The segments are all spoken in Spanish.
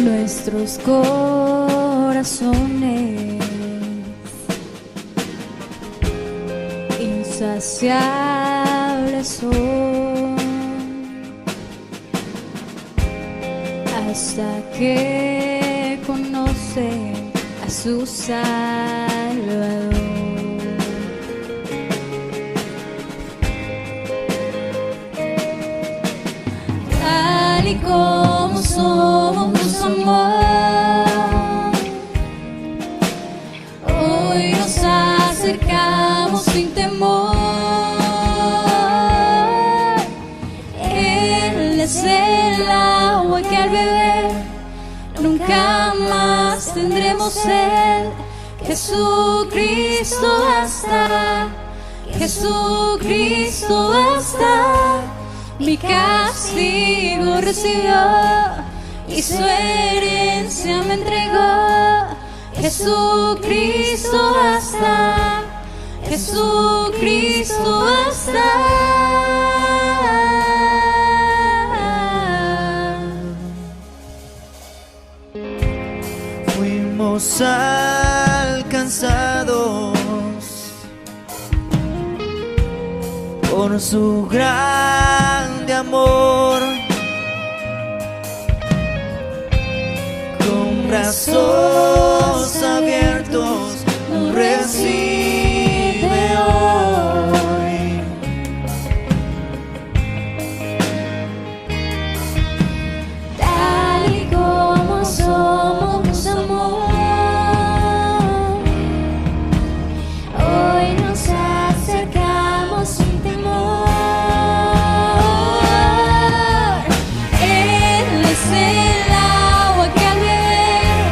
nuestros corazones insaciables son hasta que conocen a su Salvador. Tal y como somos, nos amó. Hoy nos acercamos sin temor. Él es el agua que al beber nunca más tendremos sed. Jesucristo basta, Jesucristo basta. Mi castigo recibió y su herencia me entregó. Jesucristo basta, Jesucristo basta. Fuimos alcanzados por su grande amor, con brazos abiertos nos recibe hoy. Tal y como somos, nos amó. Hoy nos acercamos sin temor. Él es el agua que al beber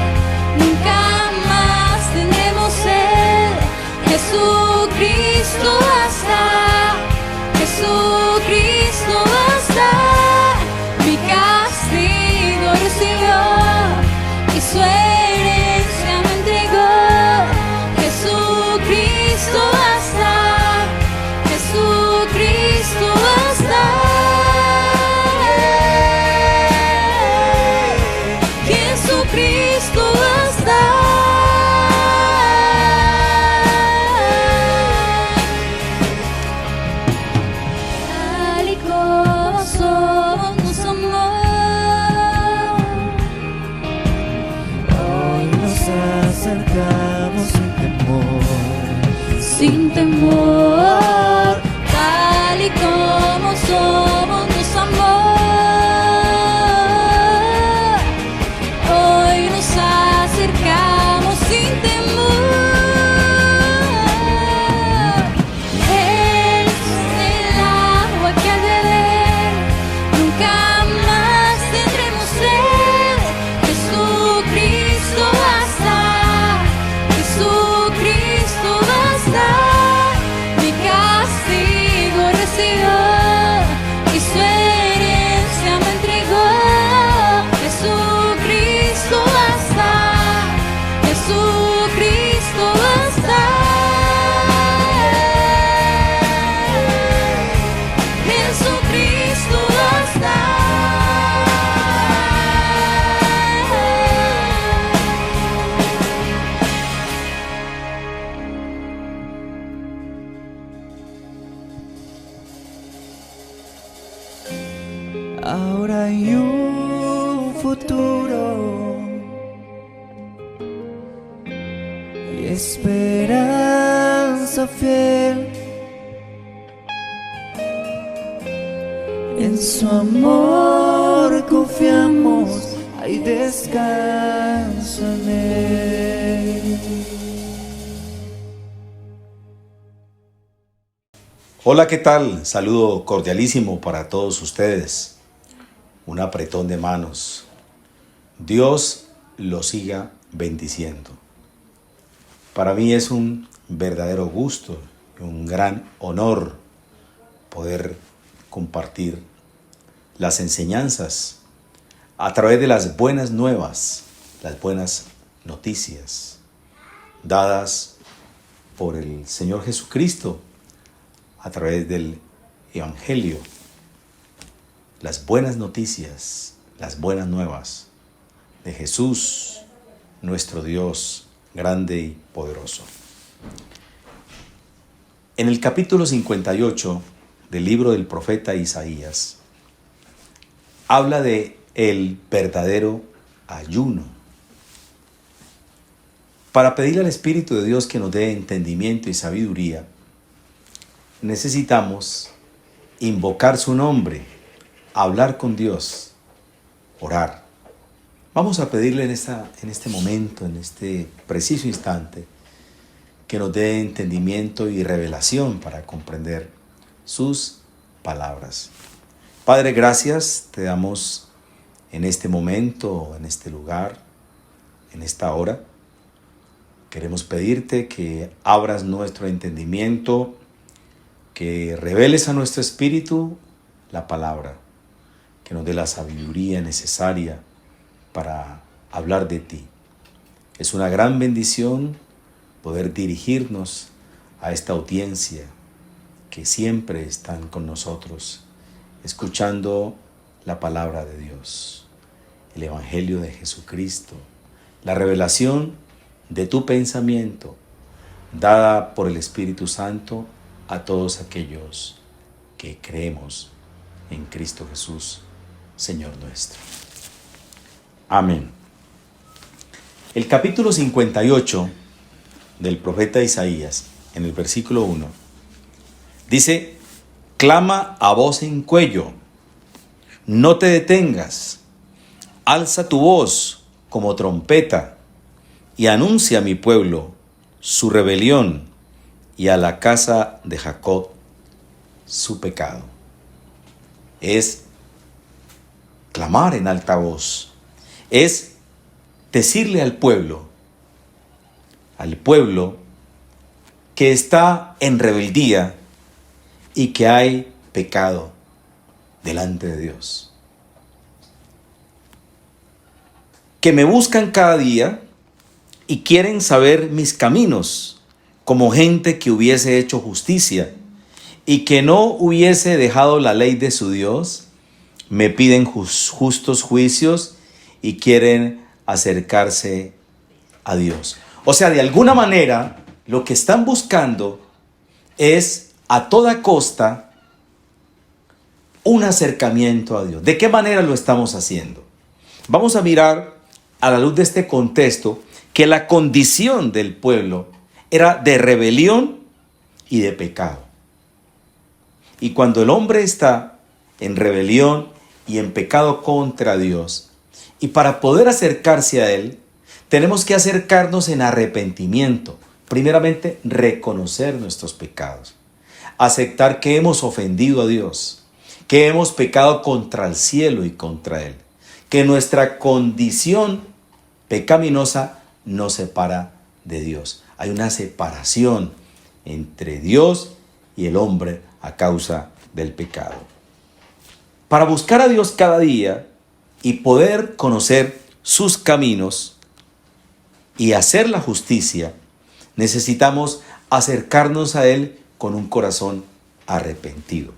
nunca más tendremos sed. Jesucristo basta, Jesucristo basta. Mi castigo recibió y su herencia me entregó. Jesucristo basta, Jesucristo basta. Jesucristo basta. Tal y como somos, nos amó. Hoy nos acercamos sin temor. Sin temor, tal y como somos, nos amó. Hoy nos acercamos sin temor. Él es el agua que al beber nunca más tendremos sed. Jesucristo basta, Jesucristo basta. Mi castigo recibió y su herencia me entregó. Jesucristo basta, Jesucristo basta. Jesucristo basta. Ahora hay un futuro y esperanza fiel. En su amor confiamos, hay descanso en él. Hola, ¿qué tal? Saludo cordialísimo para todos ustedes. Un apretón de manos. Dios los siga bendiciendo. Para mí es un verdadero gusto y un gran honor poder compartir las enseñanzas a través de las buenas nuevas, las buenas noticias dadas por el Señor Jesucristo a través del Evangelio, las buenas noticias, las buenas nuevas de Jesús, nuestro Dios grande y poderoso. En el capítulo 58 del libro del profeta Isaías, habla de el verdadero ayuno. Para pedirle al Espíritu de Dios que nos dé entendimiento y sabiduría, necesitamos invocar su nombre, hablar con Dios, orar. Vamos a pedirle en este momento, en este preciso instante, que nos dé entendimiento y revelación para comprender sus palabras. Padre, gracias te damos en este momento, en este lugar, en esta hora. Queremos pedirte que abras nuestro entendimiento, que reveles a nuestro espíritu la palabra, que nos dé la sabiduría necesaria para hablar de ti. Es una gran bendición poder dirigirnos a esta audiencia que siempre están con nosotros, escuchando la palabra de Dios, el Evangelio de Jesucristo, la revelación de tu pensamiento, dada por el Espíritu Santo a todos aquellos que creemos en Cristo Jesús, Señor nuestro. Amén. El capítulo 58 del profeta Isaías, en el versículo 1, dice: clama a voz en cuello, no te detengas, alza tu voz como trompeta y anuncia a mi pueblo su rebelión y a la casa de Jacob su pecado. Es clamar en alta voz, es decirle al pueblo que está en rebeldía y que hay pecado delante de Dios. Que me buscan cada día y quieren saber mis caminos, como gente que hubiese hecho justicia y que no hubiese dejado la ley de su Dios. Me piden justos juicios y quieren acercarse a Dios. O sea, de alguna manera, lo que están buscando es a toda costa un acercamiento a Dios. ¿De qué manera lo estamos haciendo? Vamos a mirar a la luz de este contexto que la condición del pueblo era de rebelión y de pecado. Y cuando el hombre está en rebelión y en pecado contra Dios, y para poder acercarse a Él, tenemos que acercarnos en arrepentimiento. Primeramente, reconocer nuestros pecados. Aceptar que hemos ofendido a Dios, que hemos pecado contra el cielo y contra Él. Que nuestra condición pecaminosa nos separa de Dios. Hay una separación entre Dios y el hombre a causa del pecado. Para buscar a Dios cada día y poder conocer sus caminos y hacer la justicia, necesitamos acercarnos a Él con un corazón arrepentido.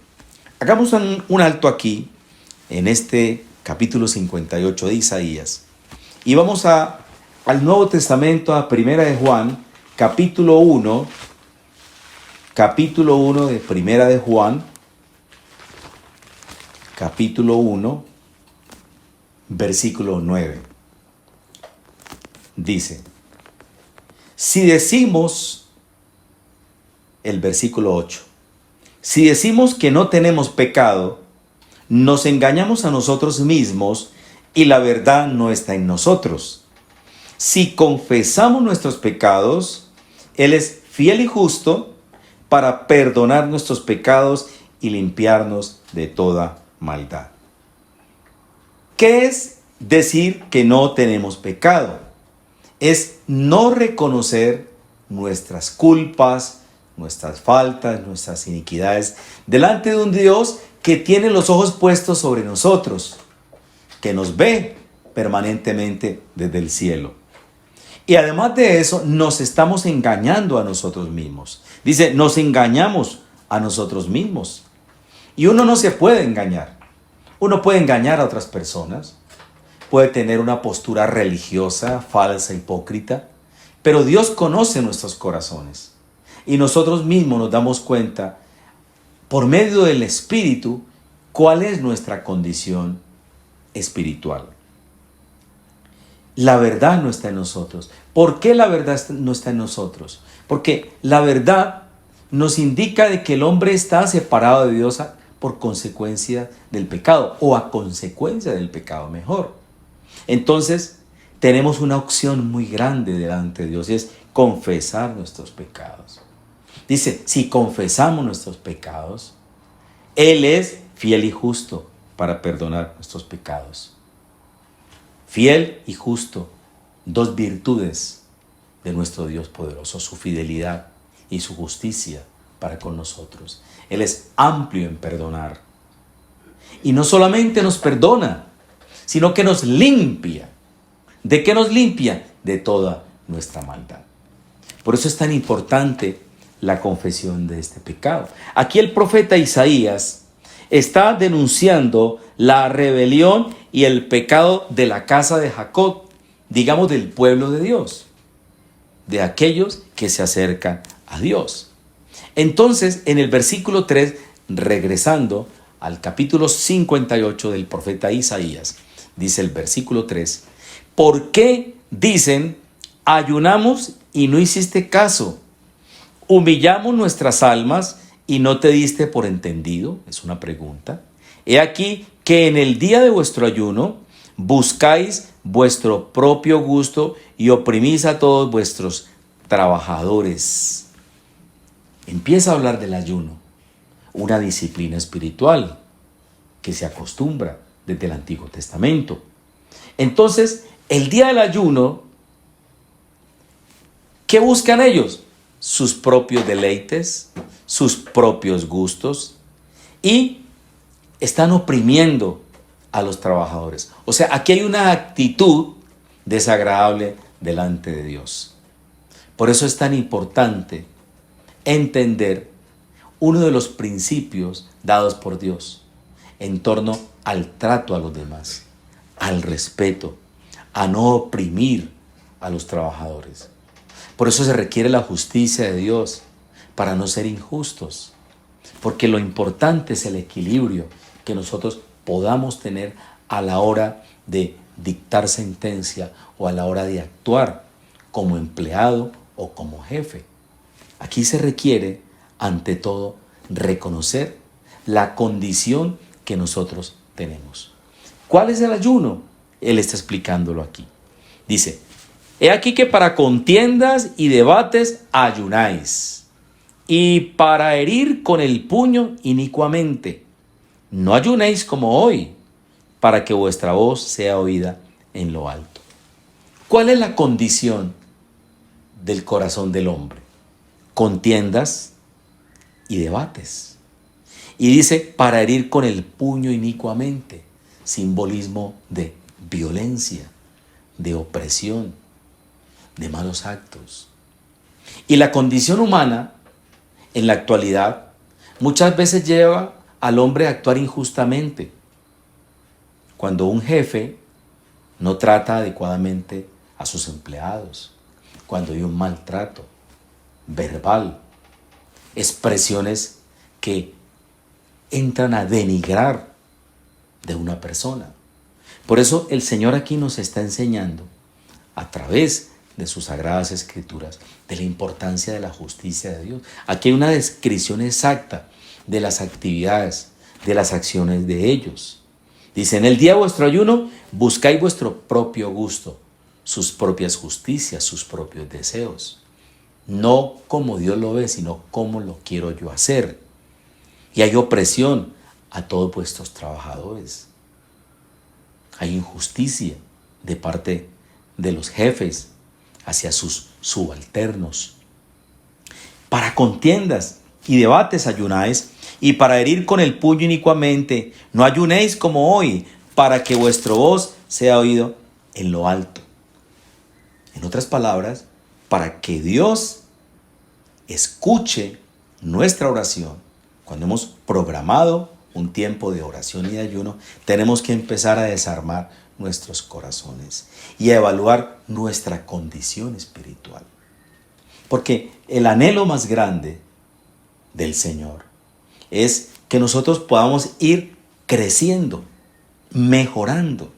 Hagamos un alto aquí, en este capítulo 58 de Isaías, y vamos al Nuevo Testamento, a Primera de Juan, capítulo 1 de Primera de Juan, capítulo 1, versículo 9. Dice, si decimos, el versículo 8, si decimos que no tenemos pecado, nos engañamos a nosotros mismos y la verdad no está en nosotros. Si confesamos nuestros pecados, Él es fiel y justo para perdonar nuestros pecados y limpiarnos de toda maldad. ¿Qué es decir que no tenemos pecado? Es no reconocer nuestras culpas, nuestras faltas, nuestras iniquidades delante de un Dios que tiene los ojos puestos sobre nosotros, que nos ve permanentemente desde el cielo. Y además de eso, nos estamos engañando a nosotros mismos. Dice, nos engañamos a nosotros mismos. Y uno no se puede engañar. Uno puede engañar a otras personas, puede tener una postura religiosa, falsa, hipócrita, pero Dios conoce nuestros corazones y nosotros mismos nos damos cuenta, por medio del Espíritu, cuál es nuestra condición espiritual. La verdad no está en nosotros. ¿Por qué la verdad no está en nosotros? Porque la verdad nos indica de que el hombre está separado de Dios por consecuencia del pecado, o a consecuencia del pecado mejor. Entonces, tenemos una opción muy grande delante de Dios y es confesar nuestros pecados. Dice, si confesamos nuestros pecados, Él es fiel y justo para perdonar nuestros pecados. Fiel y justo, dos virtudes de nuestro Dios poderoso, su fidelidad y su justicia para con nosotros. Él es amplio en perdonar. Y no solamente nos perdona, sino que nos limpia. ¿De qué nos limpia? De toda nuestra maldad. Por eso es tan importante la confesión de este pecado. Aquí el profeta Isaías está denunciando la rebelión y el pecado de la casa de Jacob, digamos del pueblo de Dios, de aquellos que se acercan a Dios. Entonces, en el versículo 3, regresando al capítulo 58 del profeta Isaías, dice el versículo 3, ¿por qué dicen, ayunamos y no hiciste caso? ¿Humillamos nuestras almas y no te diste por entendido? Es una pregunta. He aquí que en el día de vuestro ayuno buscáis vuestro propio gusto y oprimís a todos vuestros trabajadores. Empieza a hablar del ayuno, una disciplina espiritual que se acostumbra desde el Antiguo Testamento. Entonces, el día del ayuno, ¿qué buscan ellos? Sus propios deleites, sus propios gustos, y están oprimiendo a los trabajadores. O sea, aquí hay una actitud desagradable delante de Dios. Por eso es tan importante entender uno de los principios dados por Dios en torno al trato a los demás, al respeto, a no oprimir a los trabajadores. Por eso se requiere la justicia de Dios para no ser injustos, porque lo importante es el equilibrio que nosotros podamos tener a la hora de dictar sentencia o a la hora de actuar como empleado o como jefe. Aquí se requiere, ante todo, reconocer la condición que nosotros tenemos. ¿Cuál es el ayuno? Él está explicándolo aquí. Dice, he aquí que para contiendas y debates ayunáis, y para herir con el puño inicuamente. No ayunéis como hoy, para que vuestra voz sea oída en lo alto. ¿Cuál es la condición del corazón del hombre? Contiendas y debates. Y dice, para herir con el puño inicuamente, simbolismo de violencia, de opresión, de malos actos. Y la condición humana, en la actualidad, muchas veces lleva al hombre a actuar injustamente. Cuando un jefe no trata adecuadamente a sus empleados, cuando hay un maltrato verbal, expresiones que entran a denigrar de una persona. Por eso el Señor aquí nos está enseñando, a través de sus sagradas escrituras, de la importancia de la justicia de Dios. Aquí hay una descripción exacta de las actividades, de las acciones de ellos. Dice, en el día de vuestro ayuno, buscáis vuestro propio gusto, sus propias justicias, sus propios deseos. No como Dios lo ve, sino como lo quiero yo hacer. Y hay opresión a todos vuestros trabajadores. Hay injusticia de parte de los jefes hacia sus subalternos. Para contiendas y debates ayunáis, y para herir con el puño inicuamente, no ayunéis como hoy, para que vuestra voz sea oído en lo alto. En otras palabras, para que Dios escuche nuestra oración, cuando hemos programado un tiempo de oración y de ayuno, tenemos que empezar a desarmar nuestros corazones y a evaluar nuestra condición espiritual. Porque el anhelo más grande del Señor es que nosotros podamos ir creciendo, mejorando.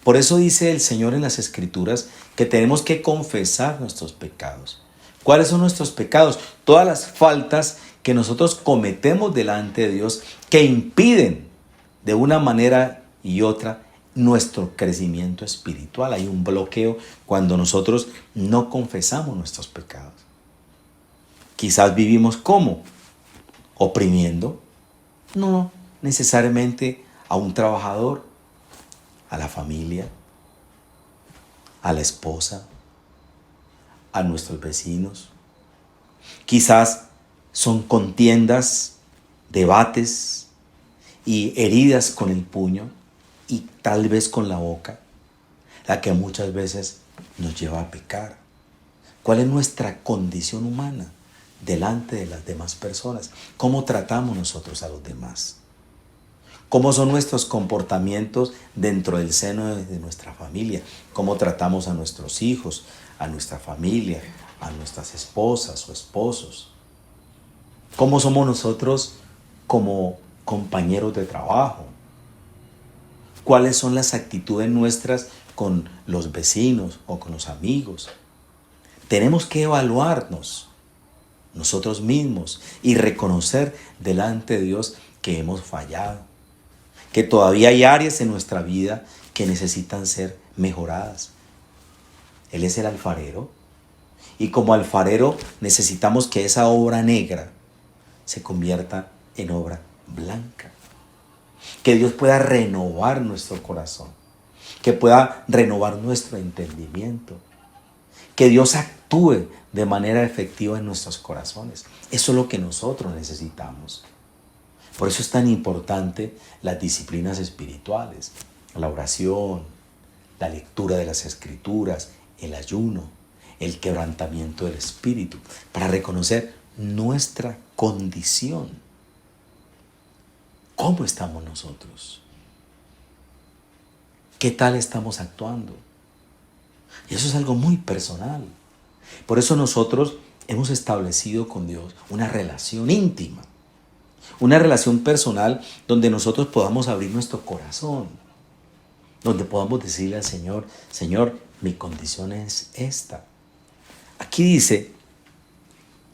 Por eso dice el Señor en las Escrituras que tenemos que confesar nuestros pecados. ¿Cuáles son nuestros pecados? Todas las faltas que nosotros cometemos delante de Dios que impiden de una manera y otra nuestro crecimiento espiritual. Hay un bloqueo cuando nosotros no confesamos nuestros pecados. Quizás vivimos ¿cómo? Oprimiendo. No necesariamente a un trabajador, a la familia, a la esposa, a nuestros vecinos. Quizás son contiendas, debates y heridas con el puño y tal vez con la boca, la que muchas veces nos lleva a pecar. ¿Cuál es nuestra condición humana delante de las demás personas? ¿Cómo tratamos nosotros a los demás? ¿Cómo son nuestros comportamientos dentro del seno de nuestra familia? ¿Cómo tratamos a nuestros hijos, a nuestra familia, a nuestras esposas o esposos? ¿Cómo somos nosotros como compañeros de trabajo? ¿Cuáles son las actitudes nuestras con los vecinos o con los amigos? Tenemos que evaluarnos nosotros mismos y reconocer delante de Dios que hemos fallado, que todavía hay áreas en nuestra vida que necesitan ser mejoradas. Él es el alfarero y como alfarero necesitamos que esa obra negra se convierta en obra blanca. Que Dios pueda renovar nuestro corazón, que pueda renovar nuestro entendimiento, que Dios actúe de manera efectiva en nuestros corazones. Eso es lo que nosotros necesitamos. Por eso es tan importante las disciplinas espirituales, la oración, la lectura de las Escrituras, el ayuno, el quebrantamiento del espíritu, para reconocer nuestra condición. ¿Cómo estamos nosotros? ¿Qué tal estamos actuando? Y eso es algo muy personal. Por eso nosotros hemos establecido con Dios una relación íntima, una relación personal donde nosotros podamos abrir nuestro corazón, donde podamos decirle al Señor, Señor, mi condición es esta. Aquí dice,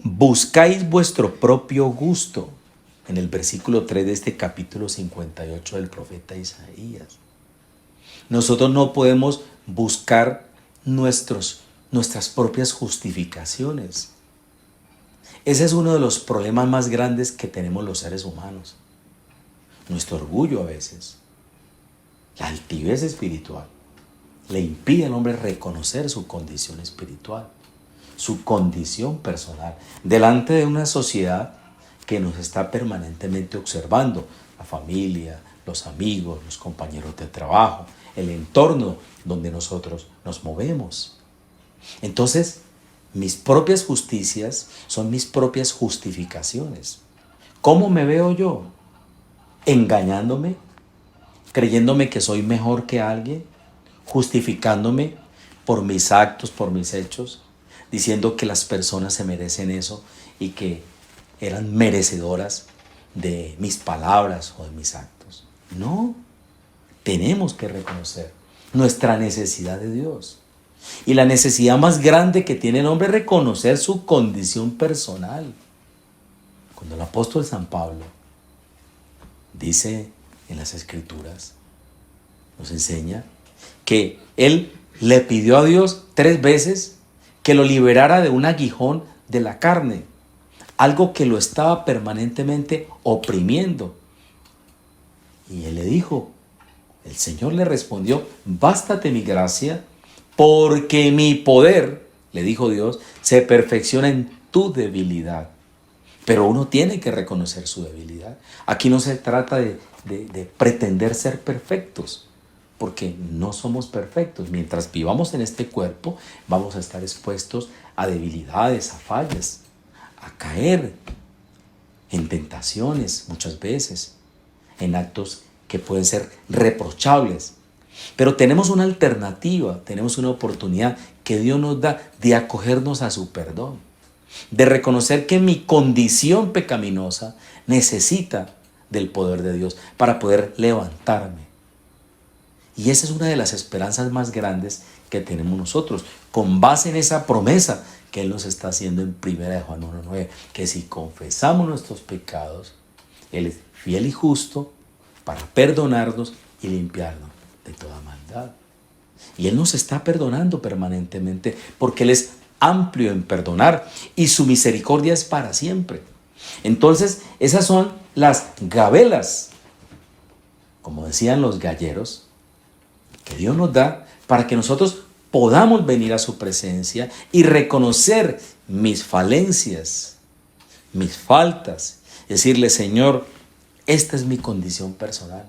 buscáis vuestro propio gusto, en el versículo 3 de este capítulo 58 del profeta Isaías. Nosotros no podemos buscar nuestras propias justificaciones. Ese es uno de los problemas más grandes que tenemos los seres humanos. Nuestro orgullo a veces, la altivez espiritual, le impide al hombre reconocer su condición espiritual, su condición personal, delante de una sociedad que nos está permanentemente observando, la familia, los amigos, los compañeros de trabajo, el entorno donde nosotros nos movemos. Entonces, mis propias justicias son mis propias justificaciones. ¿Cómo me veo yo? ¿Engañándome? ¿Creyéndome que soy mejor que alguien? ¿Justificándome por mis actos, por mis hechos? Diciendo que las personas se merecen eso y que eran merecedoras de mis palabras o de mis actos. No, tenemos que reconocer nuestra necesidad de Dios. Y la necesidad más grande que tiene el hombre es reconocer su condición personal. Cuando el apóstol San Pablo dice en las Escrituras, nos enseña que él le pidió a Dios 3 veces que lo liberara de un aguijón de la carne, algo que lo estaba permanentemente oprimiendo. Y él le dijo, el Señor le respondió, bástate mi gracia, porque mi poder, le dijo Dios, se perfecciona en tu debilidad. Pero uno tiene que reconocer su debilidad. Aquí no se trata de pretender ser perfectos, porque no somos perfectos. Mientras vivamos en este cuerpo, vamos a estar expuestos a debilidades, a fallas, a caer en tentaciones muchas veces, en actos que pueden ser reprochables. Pero tenemos una alternativa, tenemos una oportunidad que Dios nos da de acogernos a su perdón, de reconocer que mi condición pecaminosa necesita del poder de Dios para poder levantarme. Y esa es una de las esperanzas más grandes que tenemos nosotros, con base en esa promesa que Él nos está haciendo en 1 Juan 1:9, que si confesamos nuestros pecados, Él es fiel y justo para perdonarnos y limpiarnos de toda maldad. Y Él nos está perdonando permanentemente porque Él es amplio en perdonar y su misericordia es para siempre. Entonces, esas son las gabelas, como decían los galleros, que Dios nos da para que nosotros podamos venir a su presencia y reconocer mis falencias, mis faltas. Decirle, Señor, esta es mi condición personal.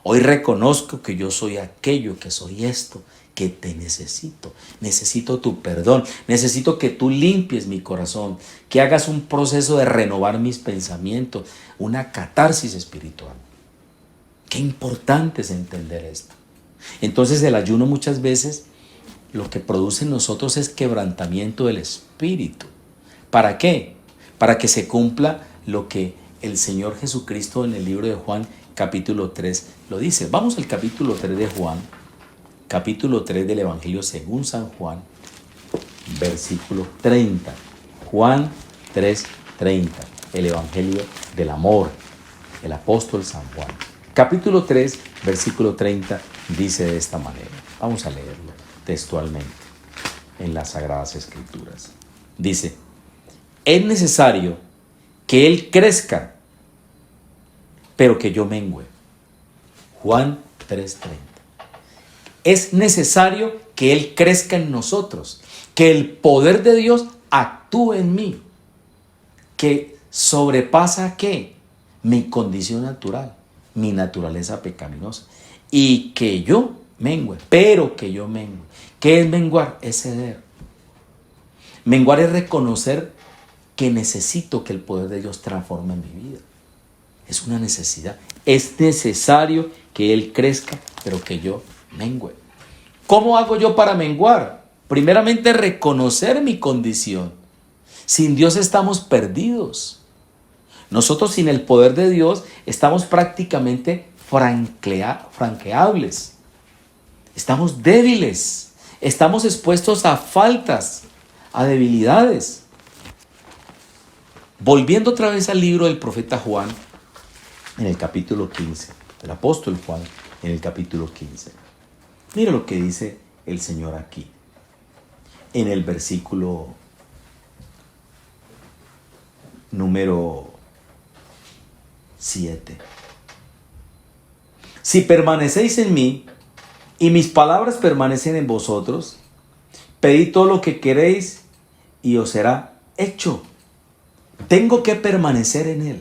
Hoy reconozco que yo soy aquello, que soy esto, que te necesito. Necesito tu perdón. Necesito que tú limpies mi corazón, que hagas un proceso de renovar mis pensamientos, una catarsis espiritual. Qué importante es entender esto. Entonces el ayuno muchas veces lo que produce en nosotros es quebrantamiento del espíritu. ¿Para qué? Para que se cumpla lo que el Señor Jesucristo en el libro de Juan capítulo 3 lo dice. Vamos al capítulo 3 de Juan, capítulo 3 del Evangelio según San Juan, versículo 30. Juan 3:30, el Evangelio del amor, el apóstol San Juan. Capítulo 3, versículo 30, dice de esta manera. Vamos a leerlo textualmente en las Sagradas Escrituras. Dice, es necesario que Él crezca, pero que yo mengüe. Juan 3:30. Es necesario que Él crezca en nosotros, que el poder de Dios actúe en mí, que sobrepasa ¿qué? Mi condición natural, mi naturaleza pecaminosa, y que yo mengüe, pero que yo mengüe. ¿Qué es menguar? Es ceder. Menguar es reconocer que necesito que el poder de Dios transforme mi vida. Es una necesidad. Es necesario que Él crezca, pero que yo mengüe. ¿Cómo hago yo para menguar? Primeramente, reconocer mi condición. Sin Dios estamos perdidos. Nosotros sin el poder de Dios estamos prácticamente franqueables. Estamos débiles. Estamos expuestos a faltas, a debilidades. Volviendo otra vez al libro del profeta Juan, en el capítulo 15, el apóstol Juan, en el capítulo 15. Mira lo que dice el Señor aquí, en el versículo número 7. Si permanecéis en mí y mis palabras permanecen en vosotros, pedid todo lo que queréis y os será hecho. Tengo que permanecer en Él.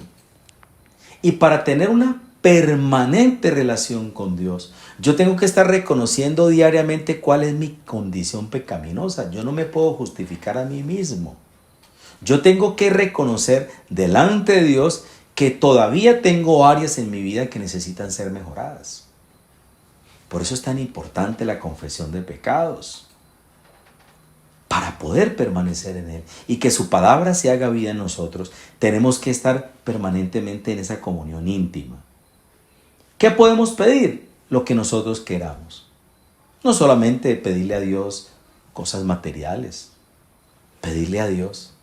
Y para tener una permanente relación con Dios, yo tengo que estar reconociendo diariamente cuál es mi condición pecaminosa. Yo no me puedo justificar a mí mismo. Yo tengo que reconocer delante de Dios que todavía tengo áreas en mi vida que necesitan ser mejoradas. Por eso es tan importante la confesión de pecados. Para poder permanecer en Él y que su palabra se haga vida en nosotros, tenemos que estar permanentemente en esa comunión íntima. ¿Qué podemos pedir? Lo que nosotros queramos. No solamente pedirle a Dios cosas materiales, pedirle a Dios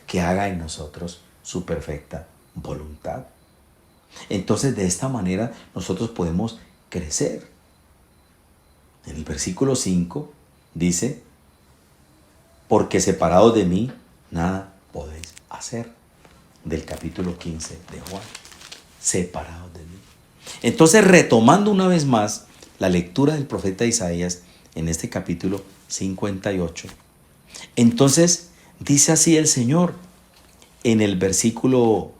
que haga en nosotros su perfecta voluntad. Entonces, de esta manera nosotros podemos crecer. En el versículo 5 dice, porque separados de mí, nada podéis hacer. Del capítulo 15 de Juan. Separados de mí. Entonces, retomando una vez más la lectura del profeta Isaías en este capítulo 58. Entonces, dice así el Señor en el versículo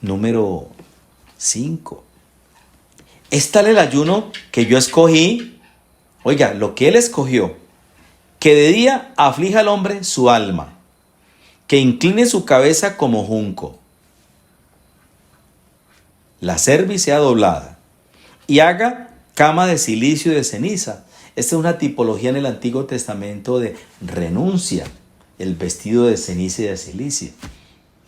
número 5. Es tal el ayuno que yo escogí. Oiga, lo que Él escogió. Que de día aflija al hombre su alma, que incline su cabeza como junco, la cerviz sea doblada, y haga cama de silicio y de ceniza. Esta es una tipología en el Antiguo Testamento de renuncia, el vestido de ceniza y de silicio.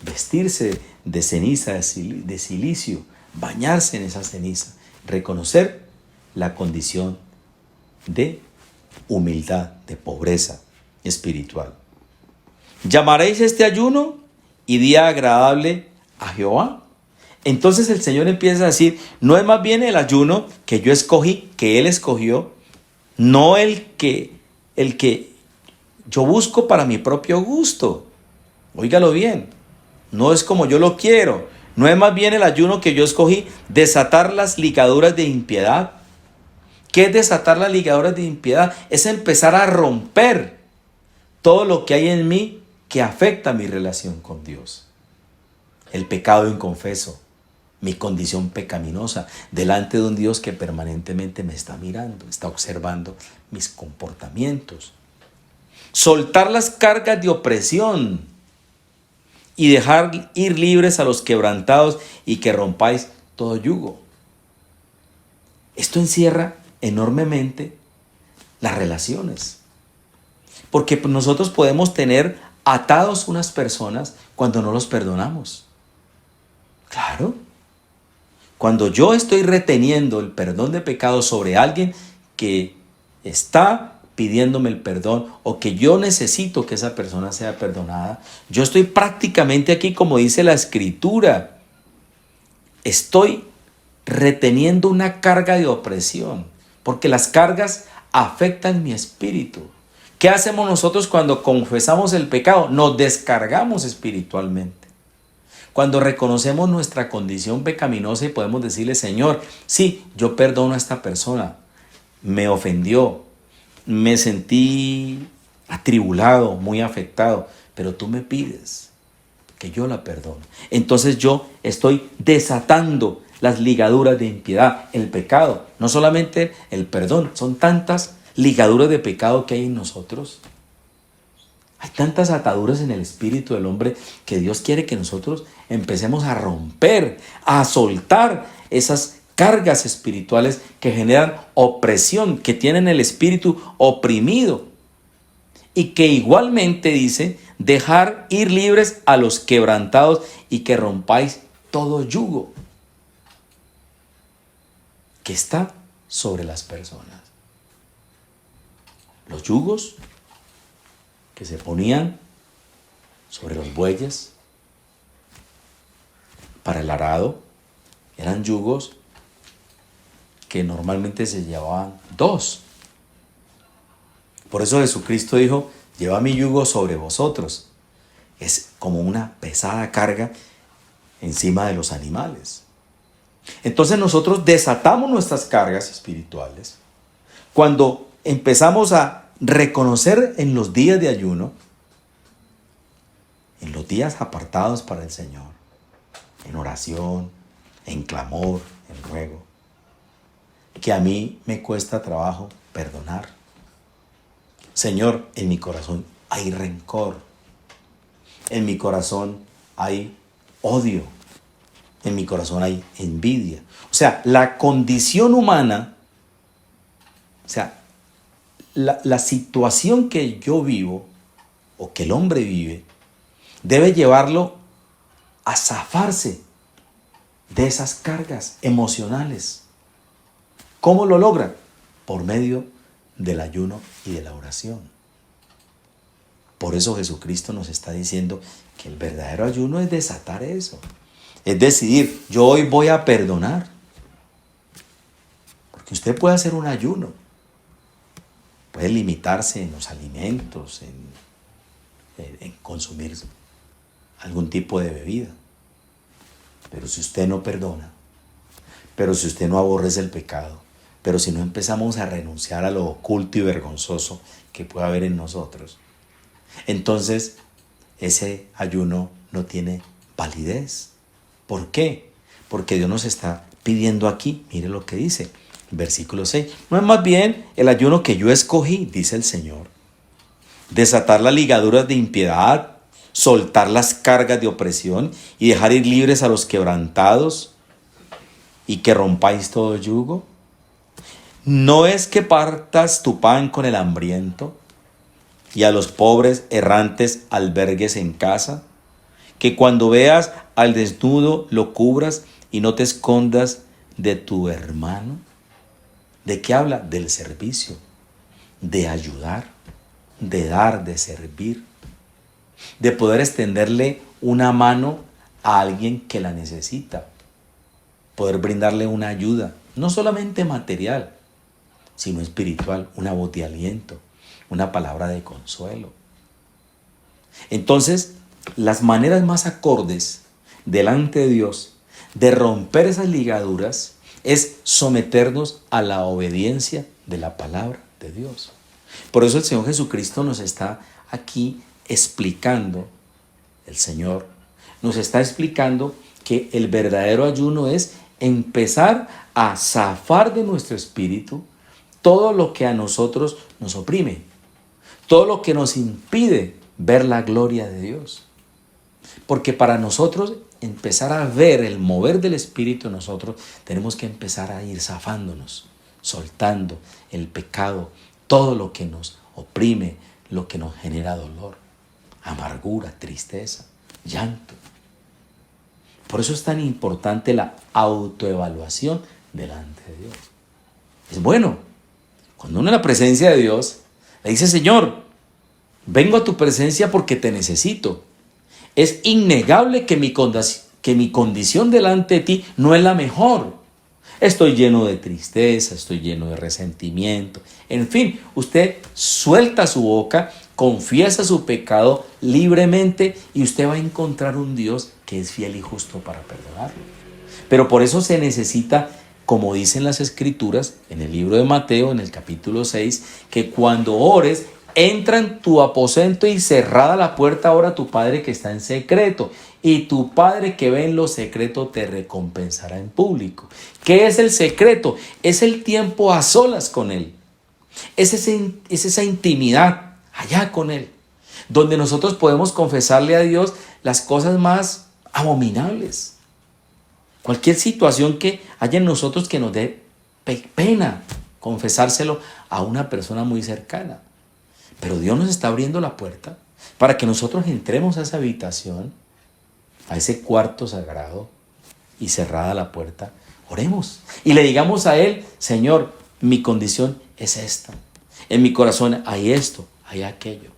Vestirse de ceniza, de silicio, bañarse en esa ceniza, reconocer la condición de humildad, de pobreza espiritual. ¿Llamaréis este ayuno y día agradable a Jehová? Entonces el Señor empieza a decir, no es más bien el ayuno que yo escogí, que Él escogió, no el que yo busco para mi propio gusto. Óigalo bien, no es como yo lo quiero. No es más bien el ayuno que yo escogí, desatar las ligaduras de impiedad. ¿Qué es desatar las ligaduras de impiedad? Es empezar a romper todo lo que hay en mí que afecta mi relación con Dios. El pecado inconfeso, mi condición pecaminosa delante de un Dios que permanentemente me está mirando, está observando mis comportamientos. Soltar las cargas de opresión y dejar ir libres a los quebrantados y que rompáis todo yugo. Esto encierra enormemente las relaciones. Porque nosotros podemos tener atados unas personas cuando no los perdonamos. Claro. Cuando yo estoy reteniendo el perdón de pecados sobre alguien que está pidiéndome el perdón o que yo necesito que esa persona sea perdonada, yo estoy prácticamente aquí, como dice la Escritura, estoy reteniendo una carga de opresión, porque las cargas afectan mi espíritu. ¿Qué hacemos nosotros cuando confesamos el pecado? Nos descargamos espiritualmente. Cuando reconocemos nuestra condición pecaminosa y podemos decirle, Señor, sí, yo perdono a esta persona, me ofendió, me sentí atribulado, muy afectado, pero tú me pides que yo la perdone. Entonces yo estoy desatando las ligaduras de impiedad, el pecado, no solamente el perdón, son tantas ligaduras de pecado que hay en nosotros. Hay tantas ataduras en el espíritu del hombre que Dios quiere que nosotros empecemos a romper, a soltar esas cargas espirituales que generan opresión, que tienen el espíritu oprimido. Y que igualmente dice, dejar ir libres a los quebrantados y que rompáis todo yugo que está sobre las personas. Los yugos que se ponían sobre los bueyes para el arado eran yugos que normalmente se llevaban dos. Por eso Jesucristo dijo, lleva mi yugo sobre vosotros. Es como una pesada carga encima de los animales. Entonces nosotros desatamos nuestras cargas espirituales cuando empezamos a reconocer en los días de ayuno, en los días apartados para el Señor, en oración, en clamor, en ruego, que a mí me cuesta trabajo perdonar. Señor, en mi corazón hay rencor, en mi corazón hay odio, en mi corazón hay envidia. O sea, la condición humana, o sea, la situación que yo vivo o que el hombre vive debe llevarlo a zafarse de esas cargas emocionales. ¿Cómo lo logra? Por medio del ayuno y de la oración. Por eso Jesucristo nos está diciendo que el verdadero ayuno es desatar eso. Es decidir, yo hoy voy a perdonar. Porque usted puede hacer un ayuno. Puede limitarse en los alimentos, en consumir algún tipo de bebida. Pero si usted no perdona, pero si usted no aborrece el pecado, pero si no empezamos a renunciar a lo oculto y vergonzoso que puede haber en nosotros, entonces ese ayuno no tiene validez. ¿Por qué? Porque Dios nos está pidiendo aquí, mire lo que dice. Versículo 6. No es más bien el ayuno que yo escogí, dice el Señor. Desatar las ligaduras de impiedad, soltar las cargas de opresión y dejar ir libres a los quebrantados y que rompáis todo yugo. ¿No es que partas tu pan con el hambriento y a los pobres errantes albergues en casa? Que cuando veas al desnudo lo cubras y no te escondas de tu hermano. ¿De qué habla? Del servicio, de ayudar, de dar, de servir, de poder extenderle una mano a alguien que la necesita, poder brindarle una ayuda, no solamente material, sino espiritual, una voz de aliento, una palabra de consuelo. Entonces, las maneras más acordes delante de Dios de romper esas ligaduras es someternos a la obediencia de la palabra de Dios. Por eso el Señor Jesucristo nos está aquí explicando, el Señor nos está explicando que el verdadero ayuno es empezar a zafar de nuestro espíritu todo lo que a nosotros nos oprime, todo lo que nos impide ver la gloria de Dios. Porque para nosotros empezar a ver el mover del Espíritu en nosotros, tenemos que empezar a ir zafándonos, soltando el pecado, todo lo que nos oprime, lo que nos genera dolor, amargura, tristeza, llanto. Por eso es tan importante la autoevaluación delante de Dios. Es bueno, cuando uno en la presencia de Dios le dice: Señor, vengo a tu presencia porque te necesito. Es innegable que mi condición delante de ti no es la mejor. Estoy lleno de tristeza, estoy lleno de resentimiento. En fin, usted suelta su boca, confiesa su pecado libremente y usted va a encontrar un Dios que es fiel y justo para perdonarlo. Pero por eso se necesita, como dicen las Escrituras en el libro de Mateo, en el capítulo 6, que cuando ores, entra en tu aposento y cerrada la puerta, ora a tu Padre que está en secreto. Y tu Padre que ve en lo secreto te recompensará en público. ¿Qué es el secreto? Es el tiempo a solas con Él. Es esa intimidad allá con Él, donde nosotros podemos confesarle a Dios las cosas más abominables. Cualquier situación que haya en nosotros que nos dé pena confesárselo a una persona muy cercana. Pero Dios nos está abriendo la puerta para que nosotros entremos a esa habitación, a ese cuarto sagrado, y cerrada la puerta, oremos y le digamos a Él: Señor, mi condición es esta. En mi corazón hay esto, hay aquello.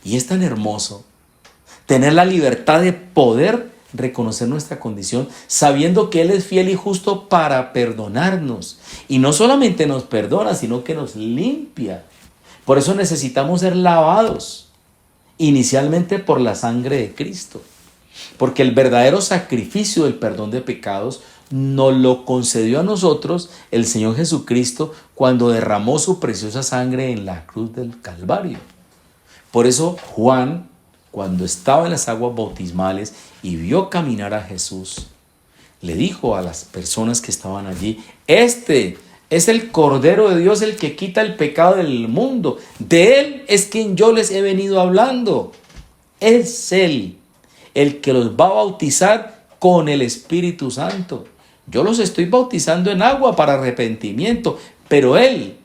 Y es tan hermoso tener la libertad de poder reconocer nuestra condición, sabiendo que Él es fiel y justo para perdonarnos. Y no solamente nos perdona, sino que nos limpia. Por eso necesitamos ser lavados, inicialmente por la sangre de Cristo. Porque el verdadero sacrificio del perdón de pecados nos lo concedió a nosotros el Señor Jesucristo cuando derramó su preciosa sangre en la cruz del Calvario. Por eso Juan, cuando estaba en las aguas bautismales y vio caminar a Jesús, le dijo a las personas que estaban allí: Este es el Cordero de Dios, el que quita el pecado del mundo. De Él es quien yo les he venido hablando. Es Él el que los va a bautizar con el Espíritu Santo. Yo los estoy bautizando en agua para arrepentimiento, pero Él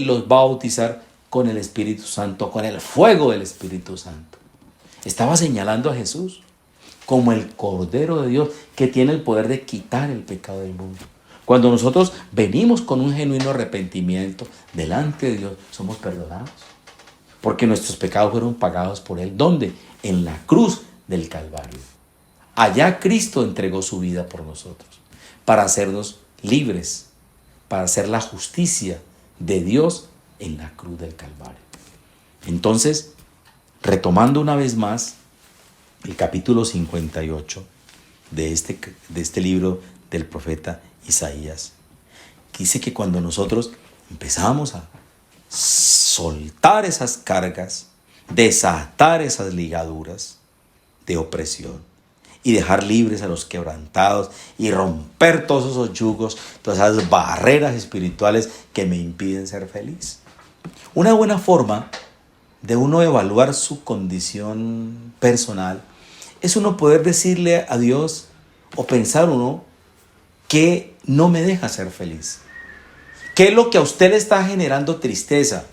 los va a bautizar con el Espíritu Santo, con el fuego del Espíritu Santo. Estaba señalando a Jesús como el Cordero de Dios que tiene el poder de quitar el pecado del mundo. Cuando nosotros venimos con un genuino arrepentimiento delante de Dios, somos perdonados. Porque nuestros pecados fueron pagados por Él. ¿Dónde? En la cruz del Calvario. Allá Cristo entregó su vida por nosotros, para hacernos libres, para hacer la justicia de Dios en la cruz del Calvario. Entonces, retomando una vez más el capítulo 58 de este libro del profeta Isaías, dice que cuando nosotros empezamos a soltar esas cargas, desatar esas ligaduras de opresión y dejar libres a los quebrantados y romper todos esos yugos, todas esas barreras espirituales que me impiden ser feliz. Una buena forma de uno evaluar su condición personal es uno poder decirle a Dios o pensar uno que no me deja ser feliz. ¿Qué es lo que a usted le está generando tristeza?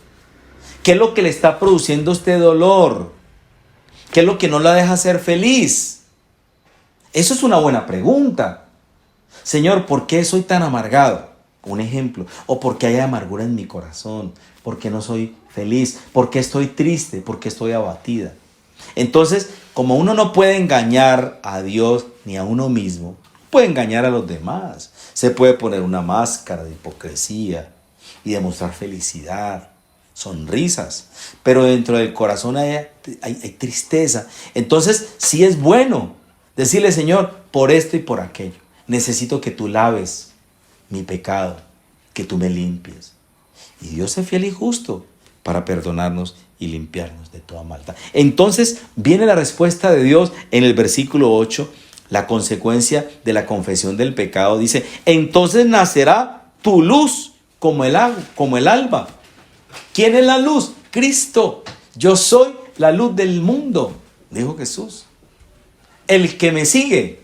¿Qué es lo que le está produciendo a usted dolor? ¿Qué es lo que no la deja ser feliz? Eso es una buena pregunta. Señor, ¿por qué soy tan amargado? Un ejemplo. O ¿por qué hay amargura en mi corazón? ¿Por qué no soy feliz? ¿Por qué estoy triste? ¿Por qué estoy abatida? Entonces, como uno no puede engañar a Dios ni a uno mismo, puede engañar a los demás. Se puede poner una máscara de hipocresía y demostrar felicidad, sonrisas, pero dentro del corazón hay tristeza. Entonces, sí es bueno decirle, Señor, por esto y por aquello, necesito que tú laves mi pecado, que tú me limpies. Y Dios es fiel y justo para perdonarnos y limpiarnos de toda maldad. Entonces viene la respuesta de Dios en el versículo 8, la consecuencia de la confesión del pecado. Dice, entonces nacerá tu luz como el alba. ¿Quién es la luz? Cristo. Yo soy la luz del mundo, dijo Jesús. El que me sigue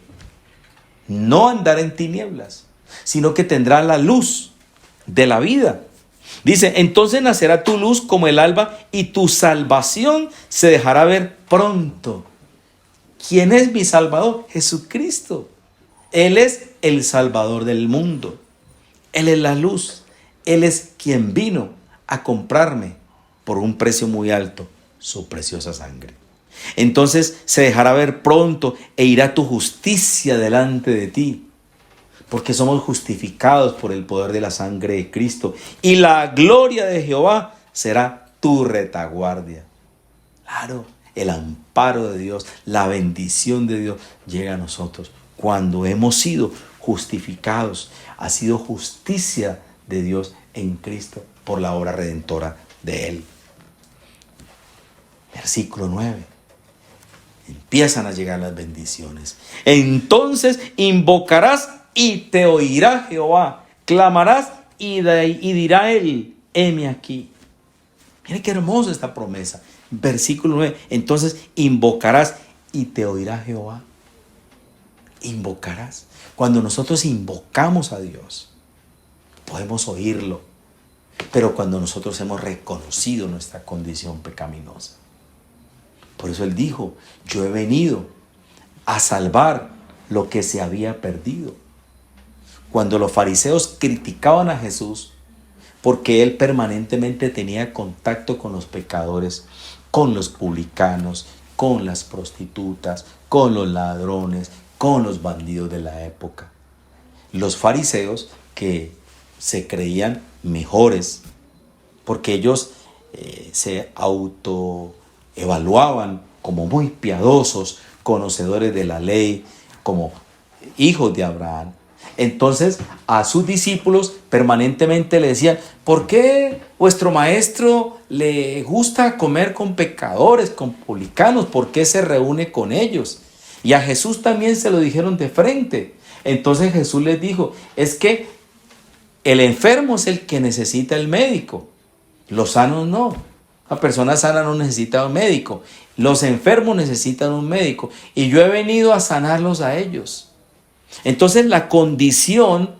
no andará en tinieblas, sino que tendrá la luz de la vida. Dice, entonces nacerá tu luz como el alba y tu salvación se dejará ver pronto. ¿Quién es mi Salvador? Jesucristo. Él es el Salvador del mundo. Él es la luz. Él es quien vino a comprarme por un precio muy alto su preciosa sangre. Entonces se dejará ver pronto e irá tu justicia delante de ti, porque somos justificados por el poder de la sangre de Cristo. Y la gloria de Jehová será tu retaguardia. Claro, el amparo de Dios, la bendición de Dios llega a nosotros cuando hemos sido justificados. Ha sido justicia de Dios en Cristo por la obra redentora de Él. Versículo 9. Empiezan a llegar las bendiciones. Entonces invocarás y te oirá Jehová. Clamarás y dirá Él, heme aquí. Mire qué hermosa esta promesa. Versículo 9. Entonces invocarás y te oirá Jehová. Invocarás. Cuando nosotros invocamos a Dios, podemos oírlo. Pero cuando nosotros hemos reconocido nuestra condición pecaminosa. Por eso Él dijo, yo he venido a salvar lo que se había perdido. Cuando los fariseos criticaban a Jesús, porque Él permanentemente tenía contacto con los pecadores, con los publicanos, con las prostitutas, con los ladrones, con los bandidos de la época. Los fariseos que se creían mejores, porque ellos se autoevaluaban como muy piadosos, conocedores de la ley, como hijos de Abraham. Entonces a sus discípulos permanentemente le decían, ¿por qué vuestro maestro le gusta comer con pecadores, con publicanos? ¿Por qué se reúne con ellos? Y a Jesús también se lo dijeron de frente. Entonces Jesús les dijo, es que el enfermo es el que necesita el médico, los sanos no. La persona sana no necesita un médico, los enfermos necesitan un médico y yo he venido a sanarlos a ellos. Entonces la condición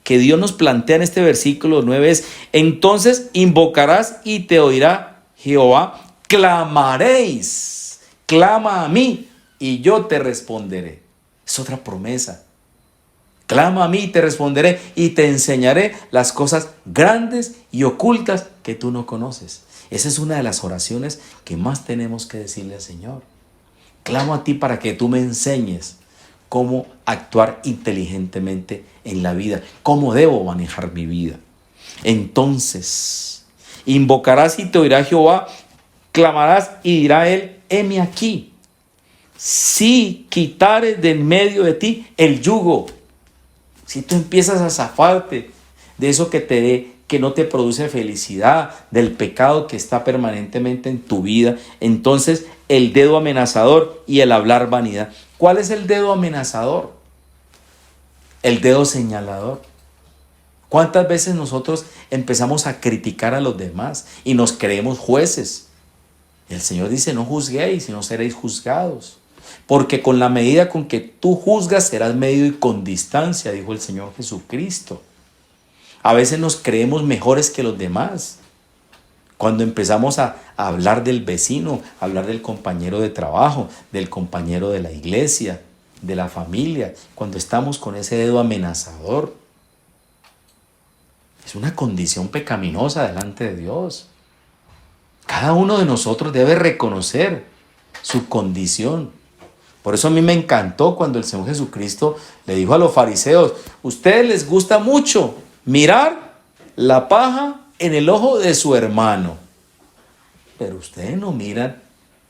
que Dios nos plantea en este versículo 9 es, entonces invocarás y te oirá Jehová, clamaréis, clama a mí y yo te responderé. Es otra promesa. Clama a mí y te responderé y te enseñaré las cosas grandes y ocultas que tú no conoces. Esa es una de las oraciones que más tenemos que decirle al Señor. Clamo a ti para que tú me enseñes cómo actuar inteligentemente en la vida, cómo debo manejar mi vida. Entonces, invocarás y te oirá Jehová, clamarás y dirá Él, heme aquí. Si quitares de en medio de ti el yugo, si tú empiezas a zafarte de eso que no te produce felicidad, del pecado que está permanentemente en tu vida, entonces el dedo amenazador y el hablar vanidad. ¿Cuál es el dedo amenazador? El dedo señalador. ¿Cuántas veces nosotros empezamos a criticar a los demás y nos creemos jueces? Y el Señor dice, no juzguéis y no seréis juzgados. Porque con la medida con que tú juzgas serás medido y con distancia, dijo el Señor Jesucristo. A veces nos creemos mejores que los demás. Cuando empezamos a hablar del vecino, a hablar del compañero de trabajo, del compañero de la iglesia, de la familia, cuando estamos con ese dedo amenazador. Es una condición pecaminosa delante de Dios. Cada uno de nosotros debe reconocer su condición. Por eso a mí me encantó cuando el Señor Jesucristo le dijo a los fariseos: ustedes les gusta mucho mirar la paja en el ojo de su hermano, pero ustedes no miran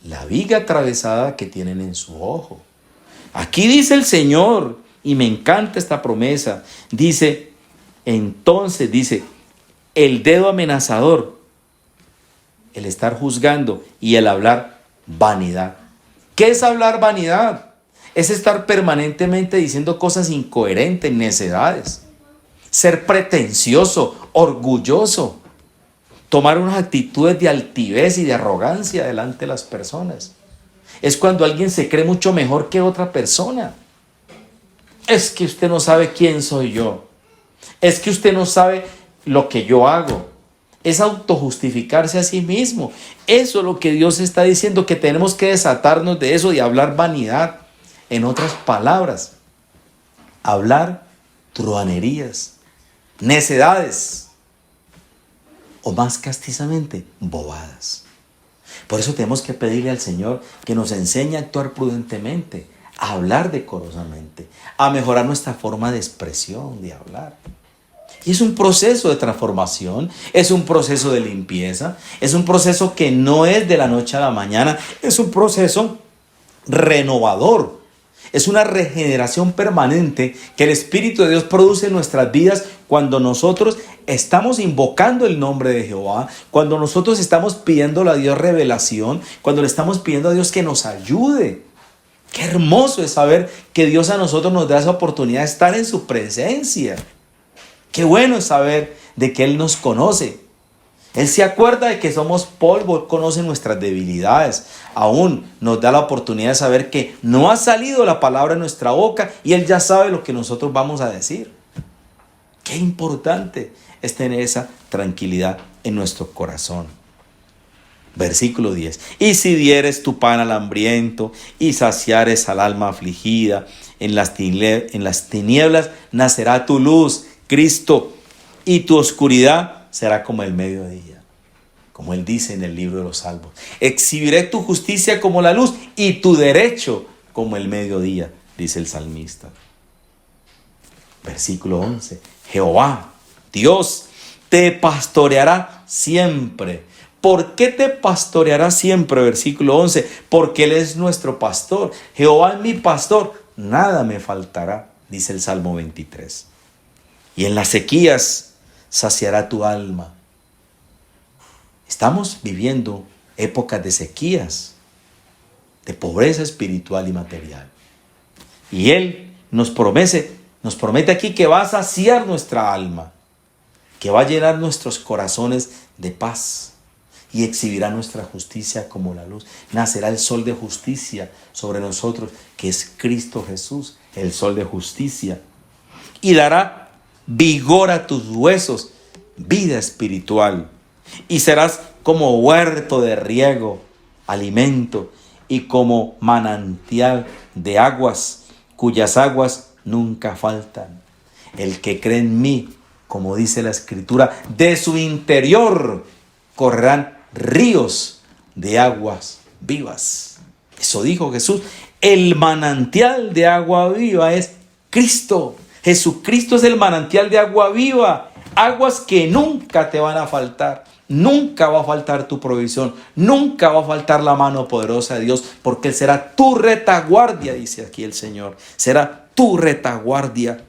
la viga atravesada que tienen en su ojo. Aquí dice el Señor, y me encanta esta promesa, dice, entonces dice, el dedo amenazador, el estar juzgando y el hablar vanidad. ¿Qué es hablar vanidad? Es estar permanentemente diciendo cosas incoherentes, necedades. Ser pretencioso, orgulloso. Tomar unas actitudes de altivez y de arrogancia delante de las personas. Es cuando alguien se cree mucho mejor que otra persona. Es que usted no sabe quién soy yo. Es que usted no sabe lo que yo hago. Es autojustificarse a sí mismo. Eso es lo que Dios está diciendo, que tenemos que desatarnos de eso y hablar vanidad. En otras palabras, hablar truhanerías, necedades o más castizamente, bobadas. Por eso tenemos que pedirle al Señor que nos enseñe a actuar prudentemente, a hablar decorosamente, a mejorar nuestra forma de expresión, de hablar. Y es un proceso de transformación, es un proceso de limpieza, es un proceso que no es de la noche a la mañana, es un proceso renovador, es una regeneración permanente que el Espíritu de Dios produce en nuestras vidas cuando nosotros estamos invocando el nombre de Jehová, cuando nosotros estamos pidiéndole a Dios revelación, cuando le estamos pidiendo a Dios que nos ayude. Qué hermoso es saber que Dios a nosotros nos da esa oportunidad de estar en su presencia. Qué bueno es saber de que Él nos conoce. Él se acuerda de que somos polvo, Él conoce nuestras debilidades. Aún nos da la oportunidad de saber que no ha salido la palabra en nuestra boca y Él ya sabe lo que nosotros vamos a decir. Qué importante es tener esa tranquilidad en nuestro corazón. Versículo 10. Y si dieres tu pan al hambriento y saciares al alma afligida, en las tinieblas nacerá tu luz, Cristo, y tu oscuridad será como el mediodía. Como Él dice en el libro de los Salmos. Exhibiré tu justicia como la luz y tu derecho como el mediodía, dice el salmista. Versículo 11. Jehová, Dios, te pastoreará siempre. ¿Por qué te pastoreará siempre? Versículo 11. Porque Él es nuestro pastor. Jehová es mi pastor. Nada me faltará, dice el Salmo 23. Y en las sequías saciará tu alma. Estamos viviendo épocas de sequías, de pobreza espiritual y material. Y Él nos promete aquí que va a saciar nuestra alma, que va a llenar nuestros corazones de paz y exhibirá nuestra justicia como la luz. Nacerá el sol de justicia sobre nosotros, que es Cristo Jesús, el sol de justicia. Y dará vigor a tus huesos, vida espiritual. Y serás como huerto de riego, alimento, y como manantial de aguas, cuyas aguas nunca faltan. El que cree en mí, como dice la Escritura, de su interior correrán ríos de aguas vivas. Eso dijo Jesús. El manantial de agua viva es Cristo. Jesucristo es el manantial de agua viva. Aguas que nunca te van a faltar. Nunca va a faltar tu provisión. Nunca va a faltar la mano poderosa de Dios. Porque Él será tu retaguardia, dice aquí el Señor. Será tu retaguardia.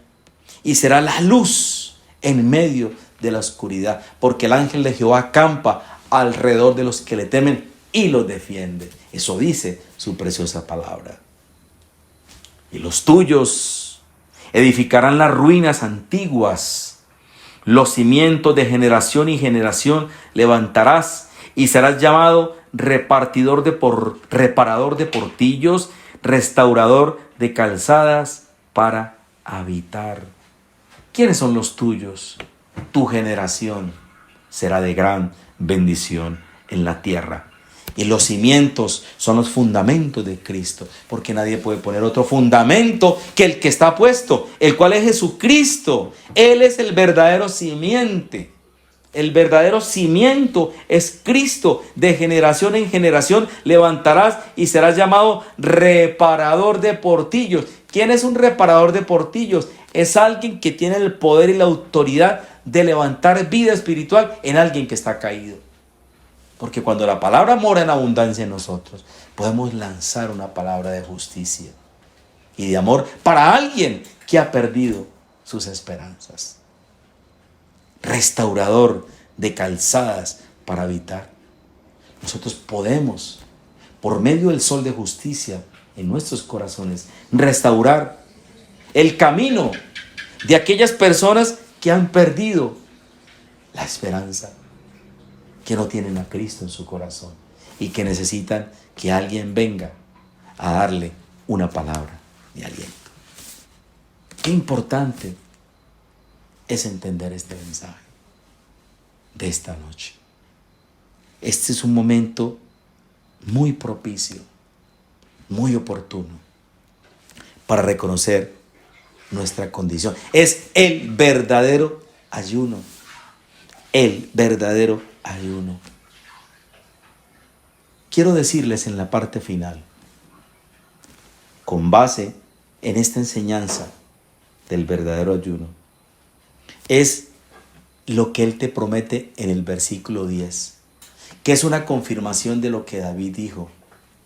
Y será la luz en medio de la oscuridad. Porque el ángel de Jehová acampa alrededor de los que le temen y los defiende. Eso dice su preciosa palabra. Y los tuyos edificarán las ruinas antiguas. Los cimientos de generación y generación levantarás y serás llamado reparador de portillos, restaurador de calzadas para habitar. ¿Quiénes son los tuyos? tu generación será de gran bendición en la tierra. Y los cimientos son los fundamentos de Cristo, porque nadie puede poner otro fundamento que el que está puesto, el cual es Jesucristo. Él es el verdadero simiente. El verdadero cimiento es Cristo. De generación en generación levantarás y serás llamado reparador de portillos. ¿Quién es un reparador de portillos? Es alguien que tiene el poder y la autoridad de levantar vida espiritual en alguien que está caído. Porque cuando la palabra mora en abundancia en nosotros, podemos lanzar una palabra de justicia y de amor para alguien que ha perdido sus esperanzas. Restaurador de calzadas para habitar. Nosotros podemos, por medio del sol de justicia en nuestros corazones, restaurar el camino de aquellas personas que han perdido la esperanza, que no tienen a Cristo en su corazón y que necesitan que alguien venga a darle una palabra de aliento. Qué importante es entender este mensaje de esta noche. Este es un momento muy propicio, muy oportuno para reconocer nuestra condición. Es el verdadero ayuno. El verdadero ayuno. Quiero decirles en la parte final, con base en esta enseñanza del verdadero ayuno, es lo que Él te promete en el versículo 10, que es una confirmación de lo que David dijo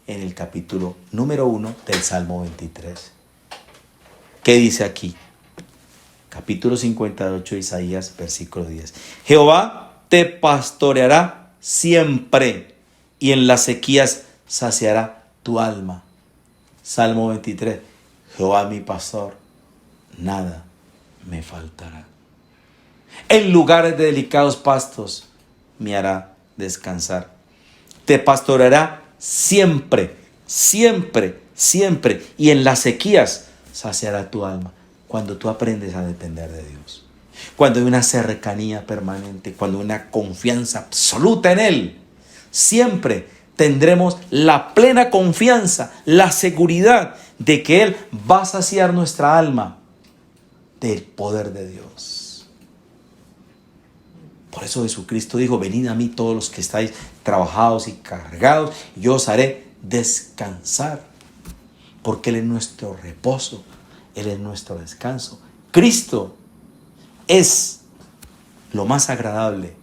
en el capítulo número 1 del Salmo 23. ¿Qué dice aquí? Capítulo 58 de Isaías, versículo 10. Jehová te pastoreará siempre y en las sequías saciará tu alma. Salmo 23. Jehová mi pastor, nada me faltará. En lugares de delicados pastos me hará descansar. Te pastoreará siempre, siempre, siempre. Y en las sequías saciará tu alma. Cuando tú aprendes a depender de Dios. Cuando hay una cercanía permanente. Cuando hay una confianza absoluta en Él. Siempre tendremos la plena confianza, la seguridad de que Él va a saciar nuestra alma del poder de Dios. Por eso Jesucristo dijo: venid a mí todos los que estáis trabajados y cargados, y yo os haré descansar. Porque Él es nuestro reposo, Él es nuestro descanso. Cristo es lo más agradable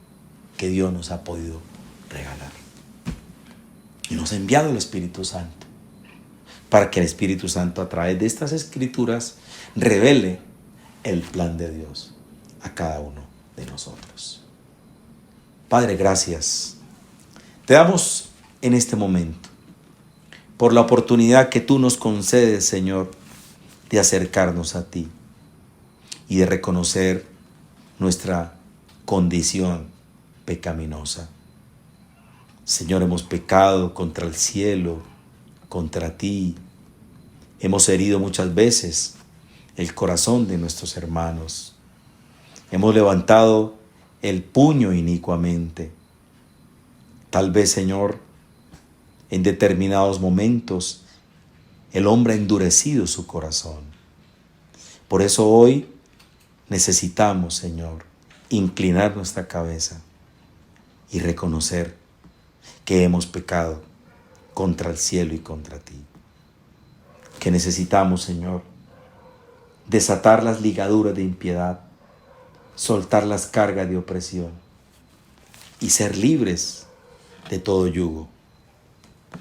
que Dios nos ha podido regalar. Y nos ha enviado el Espíritu Santo, para que el Espíritu Santo a través de estas escrituras revele el plan de Dios a cada uno de nosotros. Padre, gracias. Te damos en este momento por la oportunidad que tú nos concedes, Señor, de acercarnos a ti y de reconocer nuestra condición pecaminosa. Señor, hemos pecado contra el cielo, contra ti. Hemos herido muchas veces el corazón de nuestros hermanos. Hemos levantado el puño inicuamente. Tal vez, Señor, en determinados momentos el hombre ha endurecido su corazón. Por eso hoy necesitamos, Señor, inclinar nuestra cabeza y reconocer que hemos pecado contra el cielo y contra ti. Que necesitamos, Señor, desatar las ligaduras de impiedad, soltar las cargas de opresión y ser libres de todo yugo.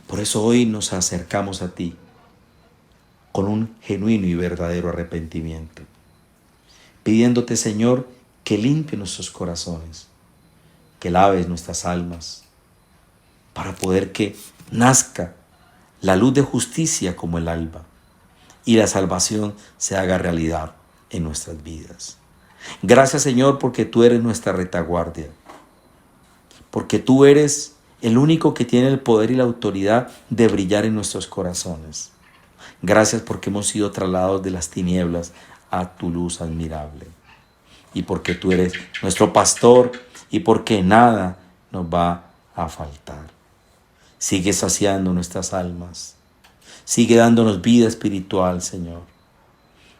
Por eso hoy nos acercamos a ti con un genuino y verdadero arrepentimiento, pidiéndote, Señor, que limpie nuestros corazones, que laves nuestras almas, para poder que nazca la luz de justicia como el alba y la salvación se haga realidad en nuestras vidas. Gracias, Señor, porque tú eres nuestra retaguardia, porque tú eres el único que tiene el poder y la autoridad de brillar en nuestros corazones. Gracias porque hemos sido trasladados de las tinieblas a tu luz admirable. y porque tú eres nuestro pastor y porque nada nos va a faltar. Sigue saciando nuestras almas. Sigue dándonos vida espiritual, Señor.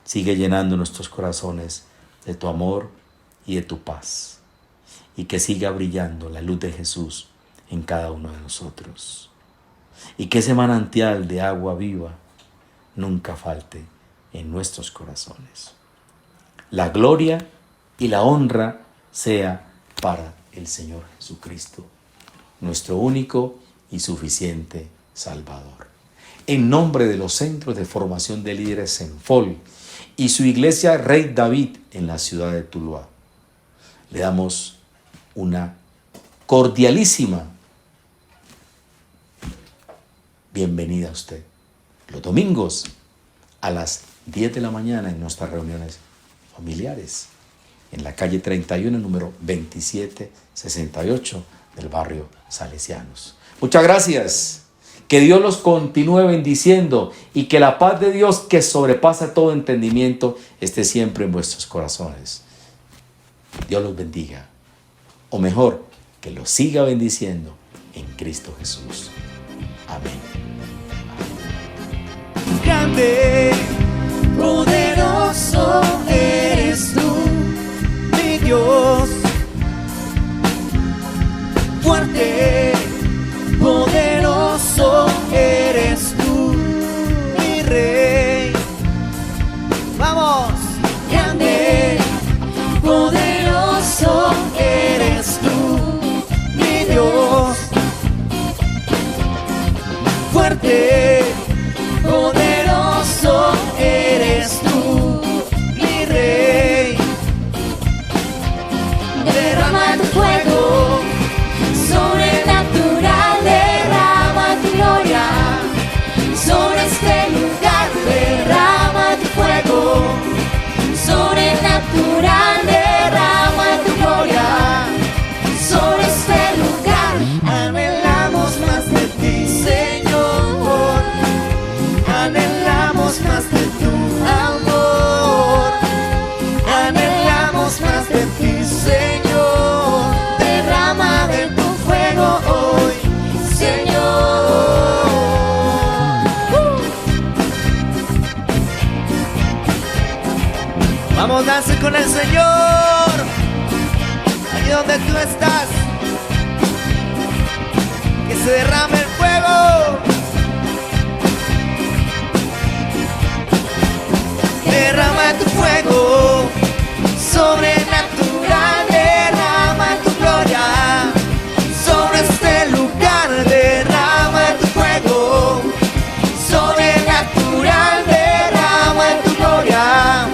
Sigue llenando nuestros corazones de tu amor y de tu paz. Y que siga brillando la luz de Jesús en cada uno de nosotros. Y que ese manantial de agua viva nunca falte en nuestros corazones. La gloria y la honra sea para el Señor Jesucristo, nuestro único y suficiente Salvador. En nombre de los centros de formación de líderes Senfol y su iglesia Rey David en la ciudad de Tuluá, le damos una cordialísima bienvenida a usted. Los domingos a las 10 de la mañana en nuestras reuniones familiares en la calle 31, número 2768 del barrio Salesianos. Muchas gracias. Que Dios los continúe bendiciendo y que la paz de Dios, que sobrepasa todo entendimiento, esté siempre en vuestros corazones. Dios los bendiga, o mejor, que los siga bendiciendo en Cristo Jesús. Amén. Grande, poderoso eres tú, mi Dios. Fuerte, poderoso eres tú, mi Rey. Vamos. Grande, poderoso Eres tú, mi Dios. Fuerte, poderoso eres tú, mi Rey. derrama tu fuego sobrenatural, derrama tu gloria sobre este lugar, derrama tu fuego sobrenatural, derrama tu gloria sobre este lugar. Anhelamos más de ti, Señor. Anhelamos más de tu amor. Anhelamos más de ti, Señor. Derrama de tu fuego hoy, Señor. Vamos, dance con el Señor. Allí donde tú estás, que se derrame el fuego. Derrama tu fuego sobrenatural, derrama tu gloria sobre este lugar, derrama tu fuego sobrenatural, derrama tu gloria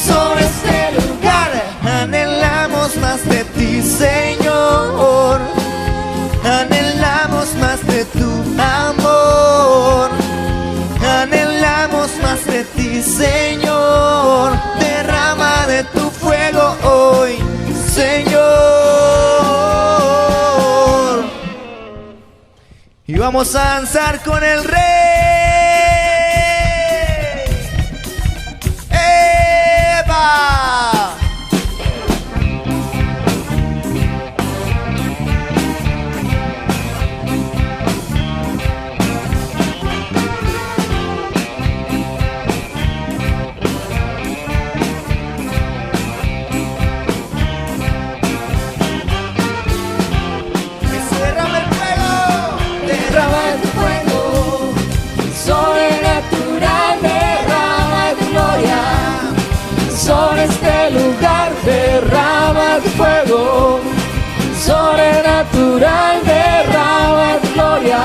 sobre este lugar. Anhelamos más de ti, Señor. Anhelamos más de tu amor. Anhelamos más de ti, Señor. Derrama de tu fuego hoy, Señor. Y vamos a danzar con el Rey. ¡Eva! Que se derrame el fuego. Derrama tu fuego sobrenatural, derrama tu gloria sobre este lugar, derrama tu fuego sobrenatural, derrama tu gloria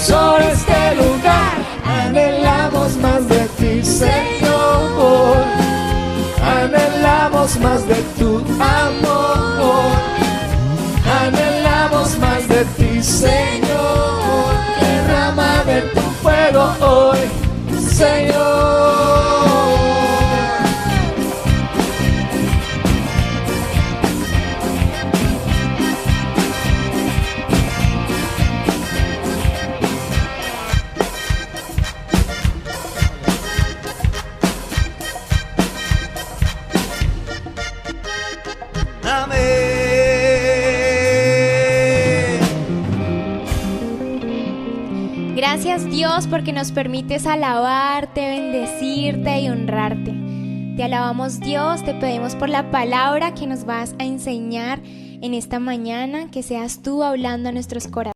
sobre este lugar. Anhelamos más de ti, Señor. Anhelamos más de tu amor. Anhelamos más de ti, Señor. Derrama de tu fuego hoy, Señor. Gracias Dios porque nos permites alabarte, bendecirte y honrarte. Te alabamos Dios, te pedimos por la palabra que nos vas a enseñar en esta mañana, que seas tú hablando a nuestros corazones.